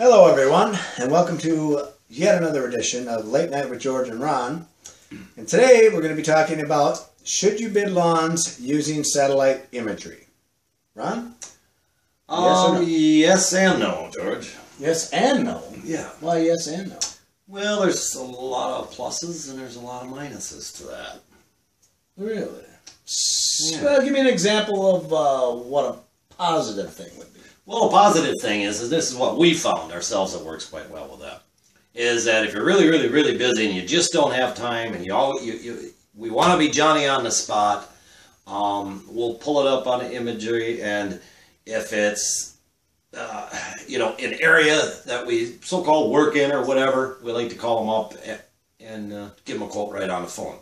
Hello everyone, and welcome to yet another edition of Late Night with George and Ron. And today we're going to be talking about, should you bid lawns using satellite imagery? Ron? Yes and no, George. Yes and no? Yeah. Why yes and no? Well, there's a lot of pluses and there's a lot of minuses to that. Really? Yeah. Well, give me an example of what a positive thing would be. Well, a positive thing is this is what we found ourselves that works quite well with that, is that if you're really, really, really busy and you just don't have time and we want to be Johnny on the spot, we'll pull it up on the imagery, and if it's, an area that we so-called work in or whatever, we like to call them up and give them a quote right on the phone.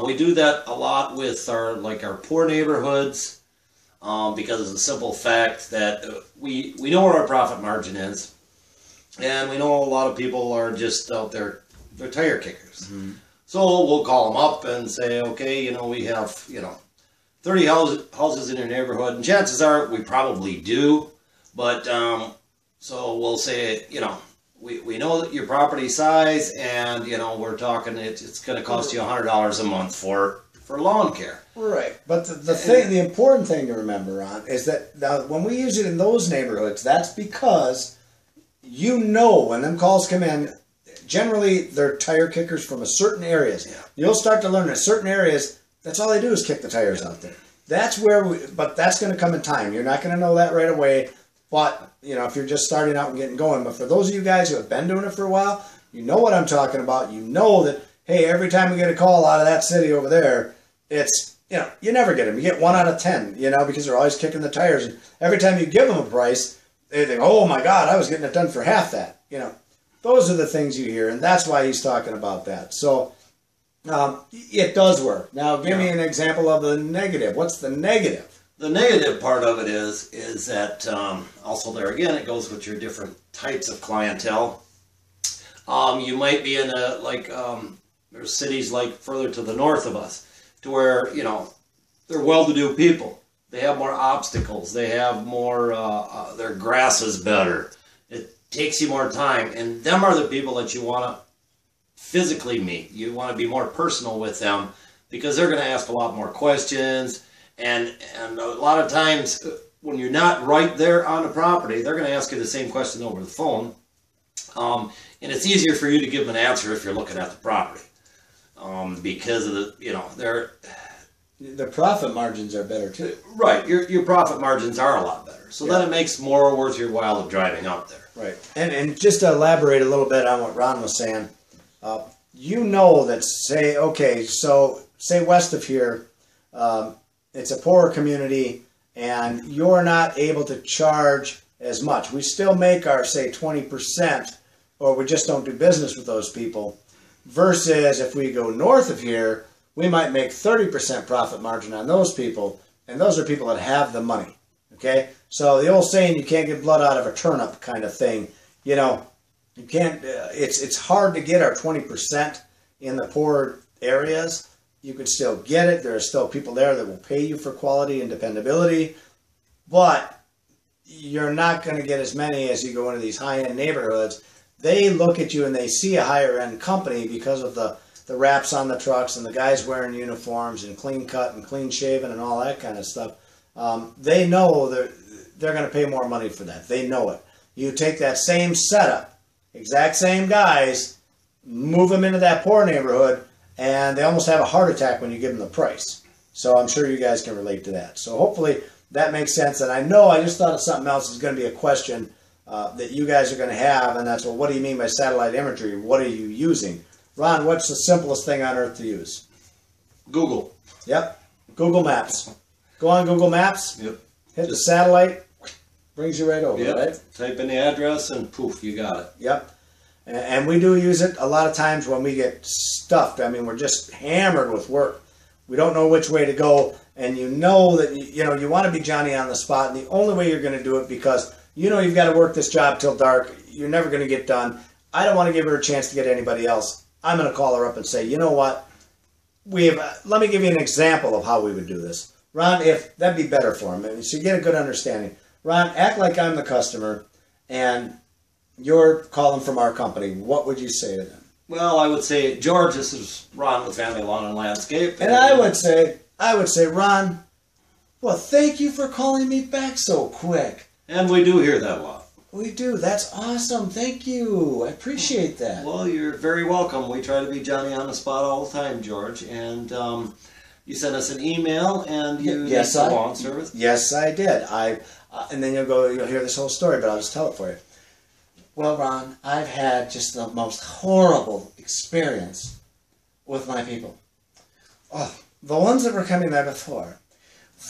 We do that a lot with our poor neighborhoods, because of the simple fact that we know what our profit margin is, and we know a lot of people are just out there, they're tire kickers. Mm-hmm. So we'll call them up and say, okay, we have 30 houses in your neighborhood, and chances are we probably do, but so we'll say, we know that your property size, and we're talking it's going to cost you $100 a month for lawn care. Right, but the important thing to remember, Ron, is that now when we use it in those neighborhoods, that's because when them calls come in, generally they're tire kickers from a certain areas. Yeah. You'll start to learn that certain areas, that's all they do is kick the tires out there. That's where but that's going to come in time. You're not going to know that right away, but if you're just starting out and getting going. But for those of you guys who have been doing it for a while, you know what I'm talking about. You know that, hey, every time we get a call out of that city over there, it's, you never get them. You get 1 out of 10, because they're always kicking the tires. And every time you give them a price, they think, oh my God, I was getting it done for half that. Those are the things you hear, and that's why he's talking about that. So it does work. Now, give me an example of the negative. What's the negative? The negative part of it is that also there again, it goes with your different types of clientele. You might be in there's cities like further to the north of us, to where, they're well-to-do people. They have more obstacles. They have more, their grass is better. It takes you more time. And them are the people that you want to physically meet. You want to be more personal with them, because they're going to ask a lot more questions. And a lot of times when you're not right there on the property, they're going to ask you the same question over the phone. And it's easier for you to give them an answer if you're looking at the property. Because of the profit margins are better too. Right, your profit margins are a lot better. So then it makes more worth your while of driving out there. Right, and just to elaborate a little bit on what Ron was saying, that say west of here, it's a poorer community, and you're not able to charge as much. We still make our, say, 20%, or we just don't do business with those people. Versus if we go north of here, we might make 30% profit margin on those people, and those are people that have the money. Okay, so the old saying, you can't get blood out of a turnip kind of thing. You can't. It's hard to get our 20% in the poor areas. You can still get it. There are still people there that will pay you for quality and dependability, but you're not going to get as many as you go into these high-end neighborhoods. They look at you and they see a higher-end company because of the wraps on the trucks and the guys wearing uniforms and clean cut and clean shaven and all that kind of stuff. They know they're going to pay more money for that. They know it. You take that same setup, exact same guys, move them into that poor neighborhood, and they almost have a heart attack when you give them the price. So I'm sure you guys can relate to that. So hopefully that makes sense. And I just thought of something else is going to be a question that you guys are going to have, and that's, well, what do you mean by satellite imagery? What are you using? Ron, what's the simplest thing on earth to use? Google. Yep, Google Maps. Go on Google Maps, hit the satellite, brings you right over, right? Type in the address and poof, you got it. Yep, and we do use it a lot of times when we get stuffed. I mean, we're just hammered with work. We don't know which way to go, and you know that you want to be Johnny on the spot, and the only way you're going to do it, because you've got to work this job till dark. You're never going to get done. I don't want to give her a chance to get anybody else. I'm going to call her up and say, you know what? Let me give you an example of how we would do this. Ron, if that'd be better for him, and so you get a good understanding. Ron, act like I'm the customer, and you're calling from our company, what would you say to them? Well, I would say, George, this is Ron with Family Lawn and Landscape. And I would say, Ron, well, thank you for calling me back so quick. And we do hear that a lot. We do. That's awesome. Thank you. I appreciate that. Well, you're very welcome. We try to be Johnny on the spot all the time, George. And you sent us an email, and you did the lawn service. Yes, I did. And then you'll hear this whole story, but I'll just tell it for you. Well, Ron, I've had just the most horrible experience with my people. Oh, the ones that were coming there before,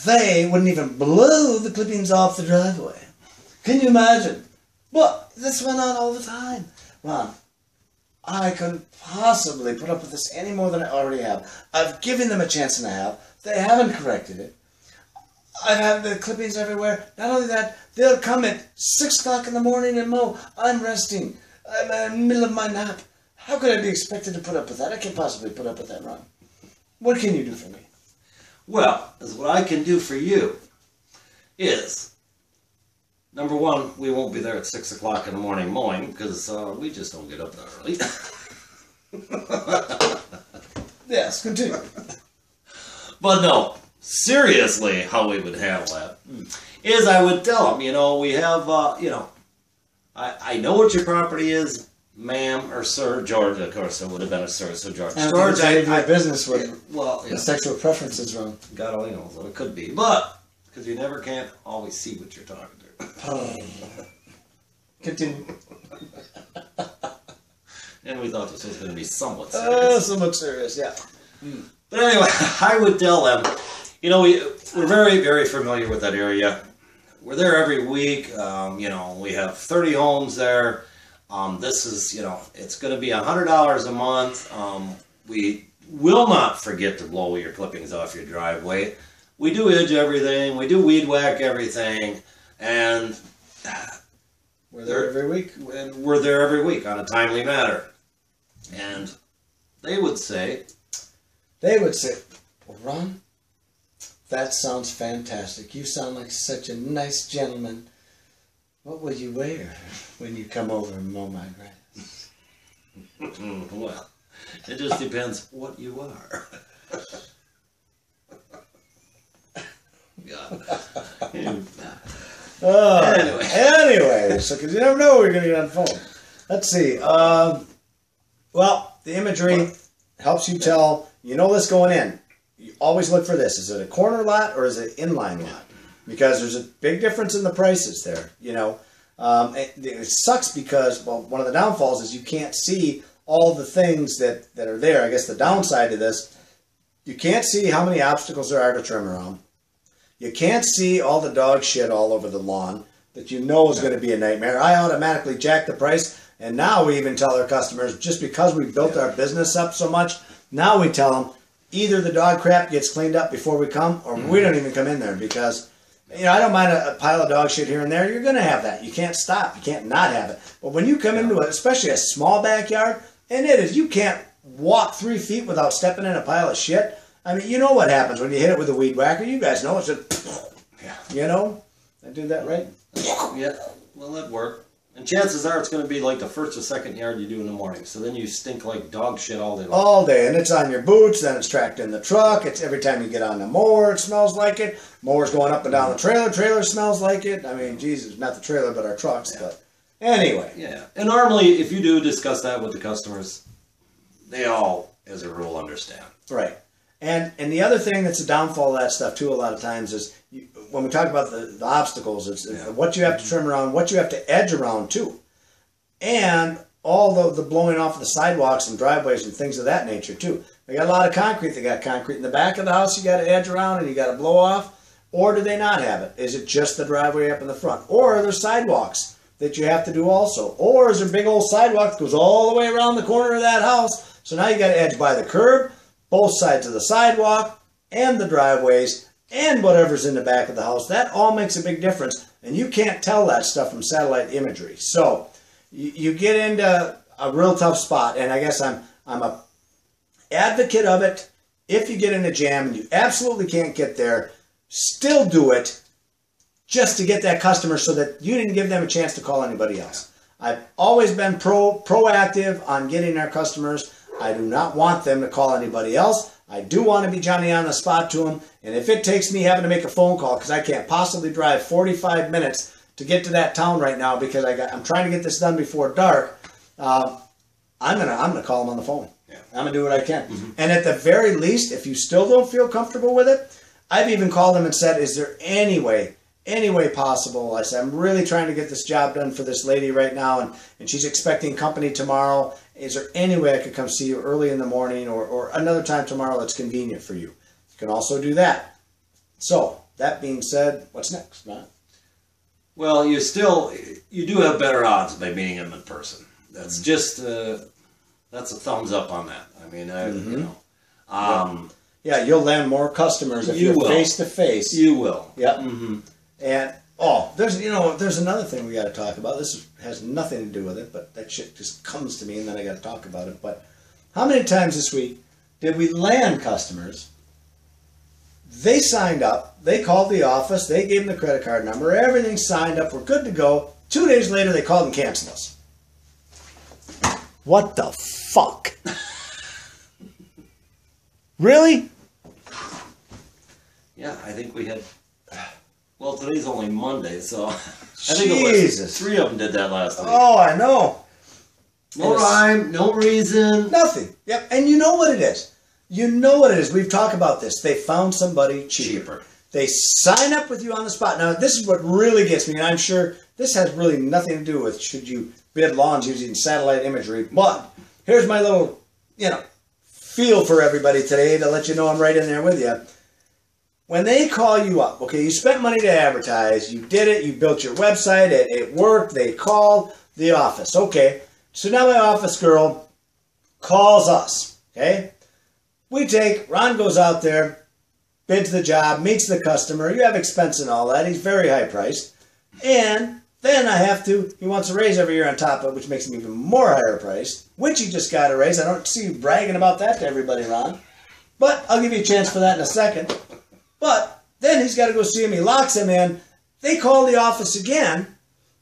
they wouldn't even blow the clippings off the driveway. Can you imagine? But this went on all the time. Ron, I couldn't possibly put up with this any more than I already have. I've given them a chance and a half. They haven't corrected it. I've had the clippings everywhere. Not only that, they'll come at 6 o'clock in the morning and mow. I'm resting. I'm in the middle of my nap. How could I be expected to put up with that? I can't possibly put up with that, Ron. What can you do for me? Well, what I can do for you is, number one, we won't be there at 6 o'clock in the morning mowing, because we just don't get up that early. Yes, continue. But no, seriously, how we would handle that is I would tell them, we have, I know what your property is, ma'am or sir. George, of course, it would have been a sir, so George. And George, I business with yeah. sexual preferences, Ron. God only knows what it could be, but because you never can't always see what you're talking to. Continue. And we thought this was going to be somewhat serious. Somewhat serious, yeah. But anyway, I would tell them, we're very, very familiar with that area. We're there every week. We have 30 homes there. This is, it's going to be $100 a month. We will not forget to blow your clippings off your driveway. We do edge everything. We do weed whack everything. And we're there every week. And we're there every week on a timely manner. And they would say, well, Ron, that sounds fantastic. You sound like such a nice gentleman. What will you wear when you come over and mow my grass? Well, it just depends what you are. God. Anyway, so because you never know what you're going to get on the phone. Let's see. Well, the imagery helps you tell, this going in. You always look for this. Is it a corner lot or is it an inline lot? Because there's a big difference in the prices there, It sucks because, well, one of the downfalls is you can't see all the things that are there. I guess the downside to this, you can't see how many obstacles there are to trim around. You can't see all the dog shit all over the lawn that is going to be a nightmare. I automatically jack the price, and now we even tell our customers, just because we built our business up so much, now we tell them either the dog crap gets cleaned up before we come, or we don't even come in there because... I don't mind a pile of dog shit here and there. You're going to have that. You can't stop. You can't not have it. But when you come into it, especially a small backyard, and you can't walk 3 feet without stepping in a pile of shit. I mean, you know what happens when you hit it with a weed whacker. You guys know it's just, I did that right? Yeah, well, that worked. And chances are it's going to be like the first or second yard you do in the morning. So then you stink like dog shit all day long. All day. And it's on your boots. Then it's tracked in the truck. It's every time you get on the mower, it smells like it. Mower's going up and down the trailer. Trailer smells like it. I mean, Jesus, not the trailer, but our trucks. Yeah. But anyway. Yeah. And normally, if you do discuss that with the customers, they all, as a rule, understand. Right. And the other thing that's a downfall of that stuff, too, a lot of times is when we talk about the obstacles, it's what you have to trim around, what you have to edge around, too. And all the blowing off of the sidewalks and driveways and things of that nature, too. They got a lot of concrete. They got concrete in the back of the house you got to edge around and you got to blow off. Or do they not have it? Is it just the driveway up in the front? Or are there sidewalks that you have to do also? Or is there a big old sidewalk that goes all the way around the corner of that house? So now you got to edge by the curb, both sides of the sidewalk, and the driveways, and whatever's in the back of the house. That all makes a big difference, and you can't tell that stuff from satellite imagery. So you get into a real tough spot, and I guess I'm a advocate of it. If you get in a jam and you absolutely can't get there, still do it just to get that customer so that you didn't give them a chance to call anybody else. I've always been proactive on getting our customers. I do not want them to call anybody else. I do want to be Johnny on the spot to them. And if it takes me having to make a phone call because I can't possibly drive 45 minutes to get to that town right now because I'm trying to get this done before dark, I'm gonna call them on the phone. Yeah. I'm gonna do what I can. And at the very least, if you still don't feel comfortable with it, I've even called them and said, is there any way possible? I said, I'm really trying to get this job done for this lady right now, and she's expecting company tomorrow. Is there any way I could come see you early in the morning or another time tomorrow that's convenient for you? You can also do that. So, that being said, what's next, Matt? Well, you do have better odds by meeting them in person. That's just, that's a thumbs up on that. I mean, you know. Yeah, you'll land more customers if you're face to face. You will. Yep. And there's another thing we got to talk about. This has nothing to do with it, but that shit just comes to me, and then I got to talk about it. But how many times this week did we land customers? They signed up. They called the office. They gave them the credit card number. Everything signed up. We're good to go. 2 days later, they called and canceled us. What the fuck? Really? Yeah, I think we had. Well, today's only Monday, so I think it was 3 of them did that last week. Oh, I know. No rhyme, no reason. Nothing. Yep. And you know what it is. You know what it is. We've talked about this. They found somebody cheaper. They sign up with you on the spot. Now, this is what really gets me, and I'm sure this has really nothing to do with should you bid lawns using satellite imagery. But here's my little, feel for everybody today to let you know I'm right in there with you. When they call you up, okay, you spent money to advertise, you did it, you built your website, it worked, they called the office. Okay, so now my office girl calls us, okay? Ron goes out there, bids the job, meets the customer, you have expense and all that, he's very high priced, and then he wants a raise every year on top of it, which makes him even more higher priced, which he just got a raise. I don't see you bragging about that to everybody, Ron, but I'll give you a chance for that in a second. But then he's got to go see him. He locks him in. They call the office again.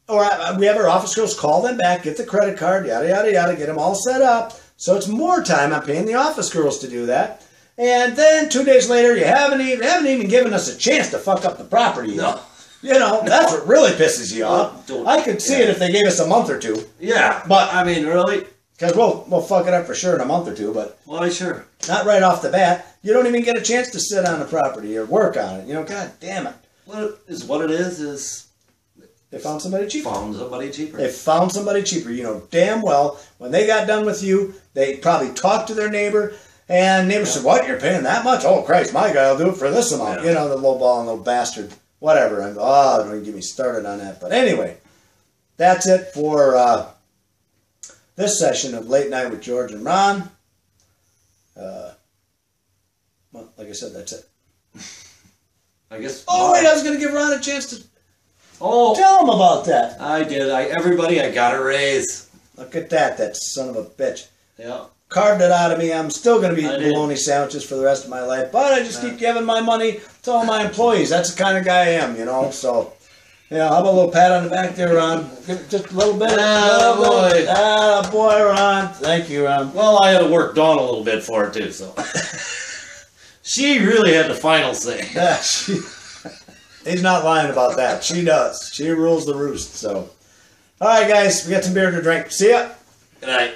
Or we have our office girls call them back, get the credit card, yada, yada, yada, get them all set up. So it's more time. I'm paying the office girls to do that. And then 2 days later, you haven't even given us a chance to fuck up the property yet. No. That's what really pisses you off. I could see it if they gave us a month or two. Yeah. But, I mean, really? Because we'll fuck it up for sure in a month or two, but well, sure. Not right off the bat. You don't even get a chance to sit on the property or work on it. God damn it. What it is they found somebody cheaper. They found somebody cheaper. You know damn well when they got done with you, they probably talked to their neighbor, and neighbor said, "What? You're paying that much? Oh Christ, my guy will do it for this amount." Yeah. The low ball and little bastard. Whatever. Don't even get me started on that. But anyway, that's it for this session of Late Night with George and Ron. Well, like I said, that's it. I guess. Oh, wait, I was going to give Ron a chance to tell him about that. I did. I got a raise. Look at that son of a bitch. Yeah. Carved it out of me. I'm still going to be eating bologna sandwiches for the rest of my life, but I just keep giving my money to all my employees. That's the kind of guy I am, So, how about a little pat on the back there, Ron? Just a little bit. Boy, Ron. Thank you, Ron. Well, I had to work Dawn a little bit for it, too, so. She really had the final say. Yeah, he's not lying about that. She does. She rules the roost, so. All right, guys. We got some beer to drink. See ya. Good night.